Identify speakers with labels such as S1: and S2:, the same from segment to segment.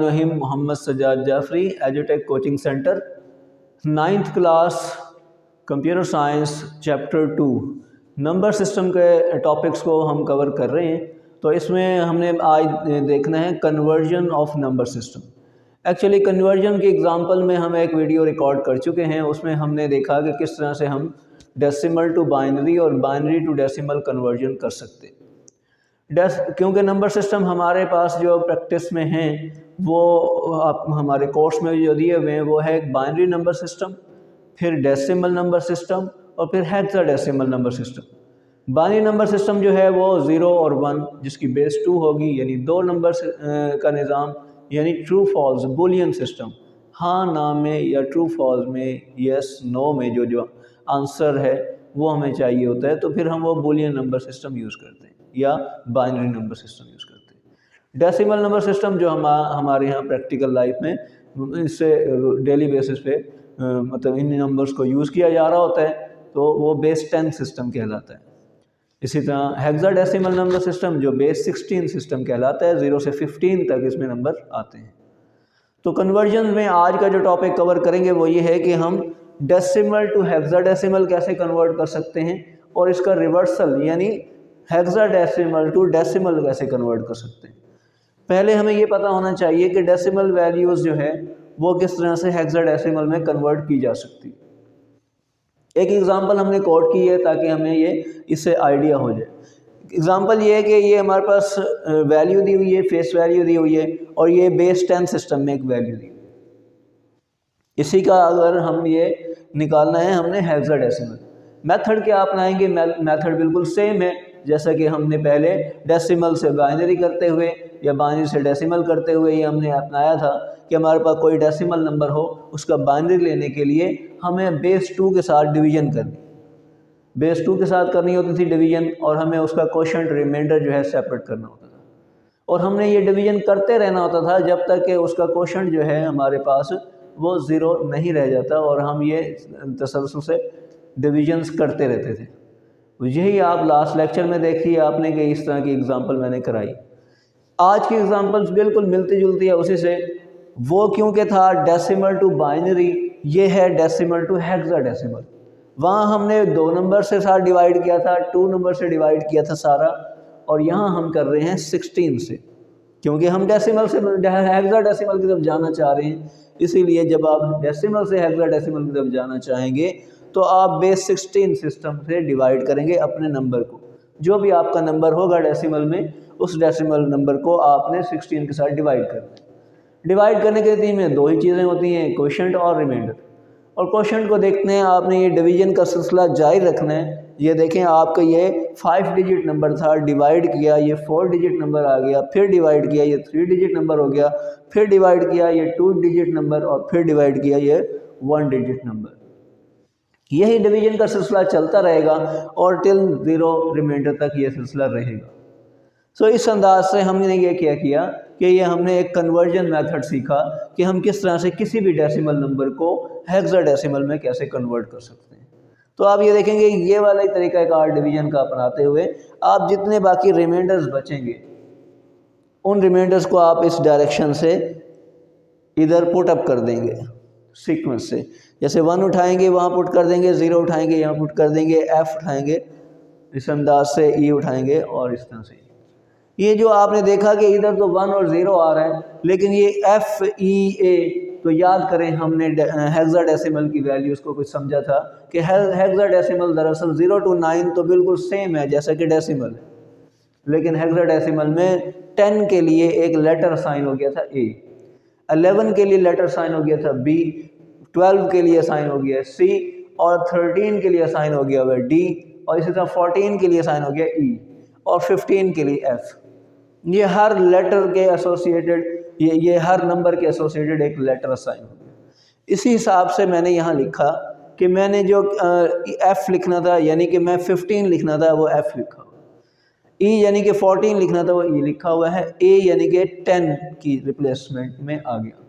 S1: बिस्मिल्लाहिर्रहमानिर्रहीम। मोहम्मद सज्जाद जाफरी, एजुटेक coaching centre, 9th class, computer science, chapter 2 number system के टॉपिक्स को हम कवर कर रहे हैं। तो इसमें हमने आज देखना है conversion of number system. Actually conversion की एग्जांपल में हम एक वीडियो रिकॉर्ड कर चुके हैं, उसमें हमने देखा कि किस तरह से हम डेसिमल टू बाइनरी और बाइनरी टू डेसिमल कन्वर्जन कर सकते हैं। क्योंकि नंबर सिस्टम हमारे पास जो प्रैक्टिस में हैं वो आप हमारे कोर्स में जो दिए हुए हैं वो है एक बाइनरी नंबर सिस्टम, फिर डेसिमल नंबर सिस्टम और फिर hexadecimal number system. Binary number system जो है वो 0 और 1 जिसकी बेस 2 होगी, यानी दो नंबर का निज़ाम, यानी ट्रू फॉल्स बुलियन सिस्टम। हाँ ना में या ट्रू फॉल्स में, यस नो में जो आंसर है वो हमें चाहिए होता है, तो फिर हम वो बुलियन नंबर सिस्टम यूज़ करते हैं या बाइनरी नंबर सिस्टम यूज़ करते हैं। डेसिमल नंबर सिस्टम जो हमारे यहाँ प्रैक्टिकल लाइफ में इससे डेली बेसिस पे मतलब इन नंबर्स को यूज़ किया जा रहा होता है, तो वो बेस 10 सिस्टम कहलाता है। इसी तरह हेक्साडेसिमल नंबर सिस्टम जो बेस 16 सिस्टम कहलाता है, 0 से 15 तक इसमें नंबर आते हैं। तो कन्वर्जन में आज का जो टॉपिक कवर करेंगे वो ये है कि हम डेसिमल टू हेक्साडेसिमल कैसे कन्वर्ट कर सकते हैं और इसका रिवर्सल यानी हेक्साडेसिमल टू डेसिमल कैसे कन्वर्ट कर सकते हैं। पहले हमें ये पता होना चाहिए कि डेसिमल वैल्यूज़ जो है वो किस तरह से हेक्साडेसिमल में कन्वर्ट की जा सकती है। एक एग्जांपल हमने कोट की है ताकि हमें ये इससे आइडिया हो जाए। एग्जांपल ये है कि ये हमारे पास वैल्यू दी हुई है, फेस वैल्यू दी हुई है और ये बेस 10 सिस्टम में एक वैल्यू दी हुई है। इसी का अगर हम ये निकालना है हमने हेक्साडेसिमल मेथड क्या अपनाएंगे, मेथड बिल्कुल सेम है जैसा कि हमने पहले डेसिमल से बाइनरी करते हुए या बाइनरी से डेसिमल करते हुए ये हमने अपनाया था कि हमारे पास कोई डेसिमल नंबर हो उसका बाइनरी लेने के लिए हमें बेस 2 के साथ डिवीजन करनी, बेस 2 के साथ करनी होती थी डिवीजन, और हमें उसका क्वोशंट रिमाइंडर जो है सेपरेट करना होता था और हमने ये डिवीजन करते रहना होता था जब तक कि उसका क्वोशंट जो है हमारे पास वो 0 नहीं रह जाता और हम ये तसलसल से डिविजन्स करते रहते थे। यही आप लास्ट लेक्चर में देखिए आपने कि इस तरह की एग्जांपल मैंने कराई। आज की एग्जांपल्स बिल्कुल मिलती जुलती है उसी से। वो क्योंकि था डेसिमल टू बाइनरी, ये है डेसिमल टू हेक्साडेसिमल। वहाँ हमने 2 नंबर से साथ डिवाइड किया था, 2 नंबर से डिवाइड किया था सारा, और यहाँ हम कर रहे हैं 16 से, क्योंकि हम डेसिमल से हेक्साडेसिमल की तरफ जाना चाह रहे हैं। इसीलिए जब आप डेसिमल से हेक्साडेसिमल की तरफ जाना चाहेंगे तो आप बेस 16 सिस्टम से डिवाइड करेंगे अपने नंबर को। जो भी आपका नंबर होगा डेसिमल में, उस डेसिमल नंबर को आपने 16 के साथ डिवाइड करना है। डिवाइड करने के लिए में 2 ही चीज़ें होती हैं, क्वोशंट और रिमाइंडर। और क्वोशंट को देखते हैं, आपने ये डिवीजन का सिलसिला जारी रखना है। ये देखें आपका ये 5 डिजिट नंबर था, डिवाइड किया ये 4 डिजिट नंबर आ गया, फिर डिवाइड किया ये 3 डिजिट नंबर हो गया, फिर डिवाइड किया ये 2 डिजिट नंबर और फिर डिवाइड किया ये 1 डिजिट नंबर। यही डिवीजन का सिलसिला चलता रहेगा और टिल 0 रिमाइंडर तक ये सिलसिला रहेगा। सो इस अंदाज से हमने ये क्या किया कि ये हमने एक कन्वर्जन मेथड सीखा कि हम किस तरह से किसी भी डेसिमल नंबर को हेक्साडेसिमल में कैसे कन्वर्ट कर सकते हैं। तो आप ये देखेंगे ये वाला ही तरीका कार डिवीजन का अपनाते हुए आप जितने बाकी रिमाइंडर्स बचेंगे उन रिमाइंडर्स को आप इस डायरेक्शन से इधर पुट अप कर देंगे सीक्वेंस से। जैसे 1 उठाएंगे वहाँ पुट कर देंगे, 0 उठाएंगे यहाँ पुट कर देंगे, F उठाएंगे इस अंदाज से, E उठाएंगे और इस तरह से। ये जो आपने देखा कि इधर तो 1 और 0 आ रहा है, लेकिन ये F E A, तो याद करें हमने हेक्साडेसिमल की वैल्यूज़ को कुछ समझा था कि हेक्साडेसिमल दरअसल 0 to 9 तो बिल्कुल सेम है जैसा कि डेसिमल है, लेकिन हेक्साडेसिमल में 10 के लिए एक लेटर साइन हो गया था A, 11 के लिए लेटर साइन हो गया था B, 12 के लिए साइन हो गया C और 13 के लिए साइन हो गया वह D, और इसी तरह 14 के लिए साइन हो गया E और 15 के लिए F। ये हर लेटर के एसोसिएटेड ये हर नंबर के एसोसिएटेड एक लेटर साइन हो गया। इसी हिसाब से मैंने यहाँ लिखा कि मैंने जो F लिखना था यानी कि मैं 15 लिखना था वो F लिखा, E यानी कि 14 लिखना था वो E लिखा हुआ है, A यानी कि 10 की रिप्लेसमेंट में आ गया।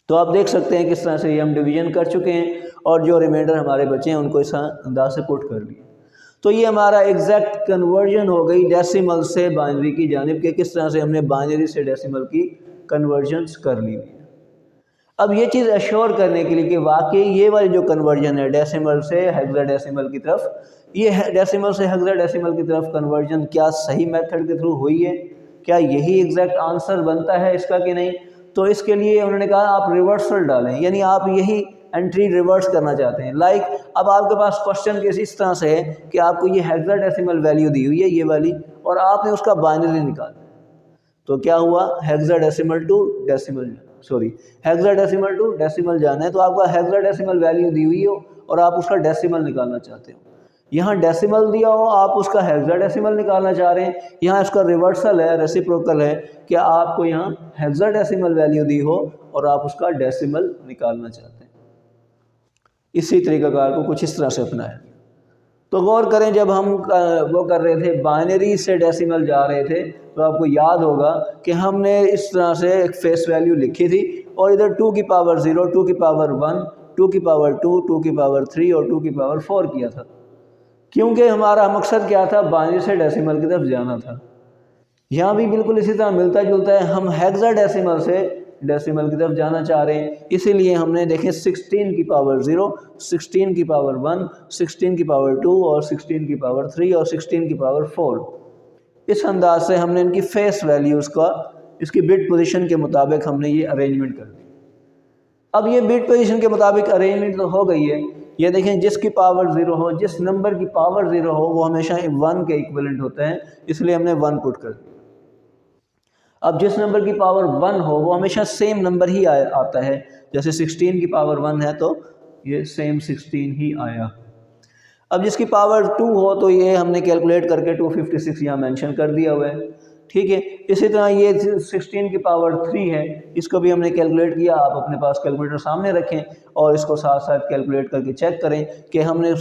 S1: तो आप देख सकते हैं किस तरह से ये हम डिवीजन कर चुके हैं और जो रिमाइंडर हमारे बचे हैं उनको इस अंदाज से पुट कर लिया। तो ये हमारा एग्जैक्ट कन्वर्जन हो गई डेसिमल से बाइनरी की जानिब के, किस तरह से हमने बाइनरी से डेसिमल की कन्वर्जन्स कर ली हुई है। अब ये चीज़ एश्योर करने के लिए कि वाकई ये वाली जो कन्वर्जन है डेसिमल से हेक्साडेसिमल की तरफ, ये डेसिमल से हेक्साडेसिमल की तरफ कन्वर्जन क्या सही मेथड के थ्रू हुई है, क्या यही एग्जैक्ट आंसर बनता है इसका कि नहीं, तो इसके लिए उन्होंने कहा आप रिवर्सल डालें, यानी आप यही एंट्री रिवर्स करना चाहते हैं। लाइक अब आपके पास क्वेश्चन केस इस तरह से है कि आपको ये हेक्साडेसिमल वैल्यू दी हुई है ये वाली, और आपने उसका बाइनरी निकाला, तो क्या हुआ hexadecimal to decimal, hexadecimal to decimal जाना है, तो आपका हेक्साडेसिमल वैल्यू दी हुई हो और आप उसका डेसिमल निकालना चाहते हो। यहाँ डेसिमल दिया हो, आप उसका हेक्साडेसिमल निकालना चाह रहे हैं। यहाँ इसका रिवर्सल है, रेसिप्रोकल है कि आपको यहाँ हेक्साडेसिमल वैल्यू दी हो और आप उसका डेसिमल निकालना चाहते हैं। इसी तरीक़ाकार को कुछ इस तरह से अपनाया। तो गौर करें, जब हम वो कर रहे थे बाइनरी से डेसिमल जा रहे थे, तो आपको याद होगा कि हमने इस तरह से एक फेस वैल्यू लिखी थी और इधर 2 की पावर 0, 2 की पावर 1, 2 की पावर 2, 2 की पावर 3 और 2 की पावर 4 किया था, क्योंकि हमारा मकसद क्या था, बाइनरी से डेसिमल की तरफ जाना था। यहाँ भी बिल्कुल इसी तरह मिलता जुलता है, हम हेक्साडेसिमल से डेसिमल की तरफ जाना चाह रहे हैं, इसीलिए हमने देखें 16 की पावर 0, 16 की पावर 1, 16 की पावर 2 और 16 की पावर 3 और 16 की पावर 4, इस अंदाज से हमने इनकी फेस वैल्यूज़ का इसकी बिट पोजीशन के मुताबिक हमने ये अरेंजमेंट कर दी। अब ये बिट पोजीशन के मुताबिक अरेंजमेंट तो हो गई है। ये देखें, जिसकी पावर 0 हो, जिस नंबर की पावर 0 हो वो हमेशा 1 के इक्विवेलेंट होते हैं, इसलिए हमने 1 पुट कर दिया। अब जिस नंबर की पावर 1 हो वो हमेशा सेम नंबर ही आता है, जैसे 16 की पावर 1 है तो ये सेम 16 ही आया। अब जिसकी पावर 2 हो तो ये हमने कैलकुलेट करके 256 यहाँ मेंशन कर दिया हुआ है, ठीक है। इसी तरह ये 16 की पावर 3 है, इसको भी हमने कैलकुलेट किया। आप अपने पास कैलकुलेटर सामने रखें और इसको साथ साथ कैलकुलेट करके चेक करें कि हमने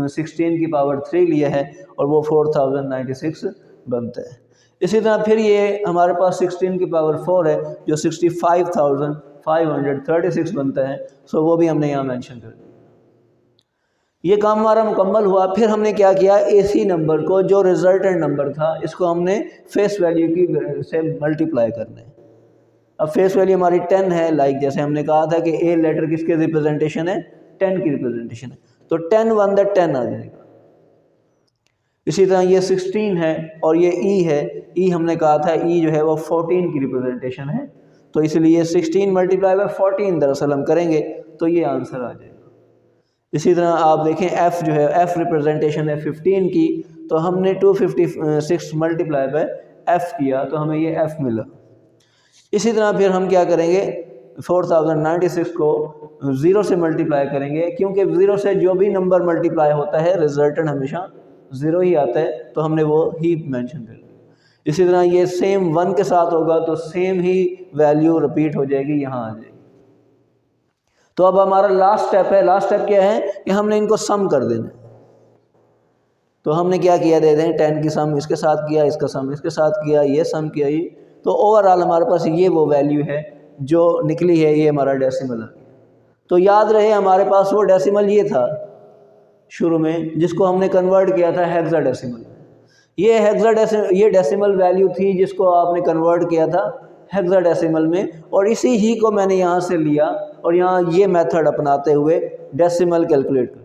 S1: 16 की पावर 3 लिया है और वो 4096 बनता है। इसी तरह फिर ये हमारे पास 16 की पावर 4 है जो 65,536 बनता है, सो वो भी हमने यहाँ मेंशन कर दिया। ये काम हमारा मुकम्मल हुआ। फिर हमने क्या किया, एसी नंबर को जो रिजल्टेंट नंबर था इसको हमने फेस वैल्यू की से मल्टीप्लाई करना है। अब फेस वैल्यू हमारी 10 है, लाइक जैसे हमने कहा था कि ए लेटर किसके रिप्रेजेंटेशन है, 10 की रिप्रेजेंटेशन है, तो 10 1 द 10 आ जाएगा। इसी तरह ये 16 है और ये ई है, ई हमने कहा था ई जो है वो 14 की रिप्रेजेंटेशन है, तो इसलिए 16 मल्टीप्लाई बाय 14 दरअसल हम करेंगे तो ये आंसर आ जाएगा। इसी तरह आप देखें एफ़ जो है, एफ़ रिप्रेजेंटेशन है 15 की, तो हमने 256 मल्टीप्लाई बाय एफ़ किया तो हमें ये एफ़ मिला। इसी तरह फिर हम क्या करेंगे, 4096 को 0 से मल्टीप्लाई करेंगे, क्योंकि 0 से जो भी नंबर मल्टीप्लाई होता है रिजल्टेंट हमेशा 0 ही आता है, तो हमने वो ही मेंशन कर दिया। इसी तरह ये सेम 1 के साथ होगा तो सेम ही वैल्यू रिपीट हो जाएगी, यहाँ आ जाएगी। तो अब हमारा लास्ट स्टेप है। लास्ट स्टेप क्या है कि हमने इनको सम कर देना है। तो हमने क्या किया, दे दें 10 की सम इसके साथ किया, इसका सम इसके साथ किया, ये सम किया, ये तो ओवरऑल हमारे पास ये वो वैल्यू है जो निकली है, ये हमारा डेसिमल है। तो याद रहे हमारे पास वो डेसिमल ये था शुरू में जिसको हमने कन्वर्ट किया था हेक्साडेसिमल। ये डेसिमल वैल्यू थी जिसको आपने कन्वर्ट किया था हेक्साडेसिमल में, और इसी ही को मैंने यहाँ से लिया और यहाँ ये मेथड अपनाते हुए डेसिमल कैलकुलेट कर।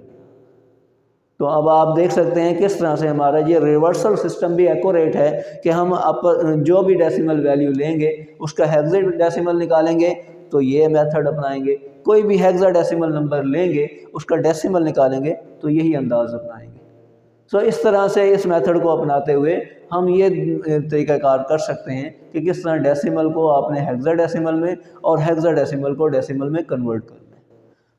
S1: तो अब आप देख सकते हैं किस तरह से हमारा ये रिवर्सल सिस्टम भी एक्यूरेट है कि हम जो भी डेसिमल वैल्यू लेंगे उसका हेक्साडेसिमल निकालेंगे तो ये मेथड अपनाएंगे, कोई भी हेक्साडेसिमल नंबर लेंगे उसका डेसिमल निकालेंगे तो यही अंदाज़ अपनाएंगे। सो इस तरह से इस मेथड को अपनाते हुए हम ये तरीक़ाकार कर सकते हैं कि किस तरह डेसिमल को आपने हेक्साडेसिमल में और हेक्साडेसिमल को डेसिमल में कन्वर्ट करना है।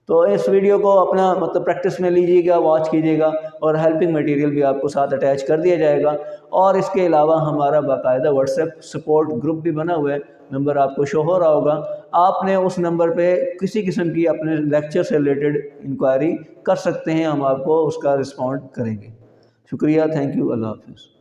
S1: तो इस वीडियो को अपना मतलब प्रैक्टिस में लीजिएगा, वॉच कीजिएगा, और हेल्पिंग मटेरियल भी आपको साथ अटैच कर दिया जाएगा। और इसके अलावा हमारा बाकायदा व्हाट्सएप सपोर्ट ग्रुप भी बना हुआ है, नंबर आपको शो हो रहा होगा। आपने उस नंबर पे किसी किस्म की अपने लेक्चर से रिलेटेड इंक्वायरी कर सकते हैं, हम आपको उसका रिस्पॉन्ड करेंगे। शुक्रिया, थैंक यू, अल्लाह हाफ़िज़।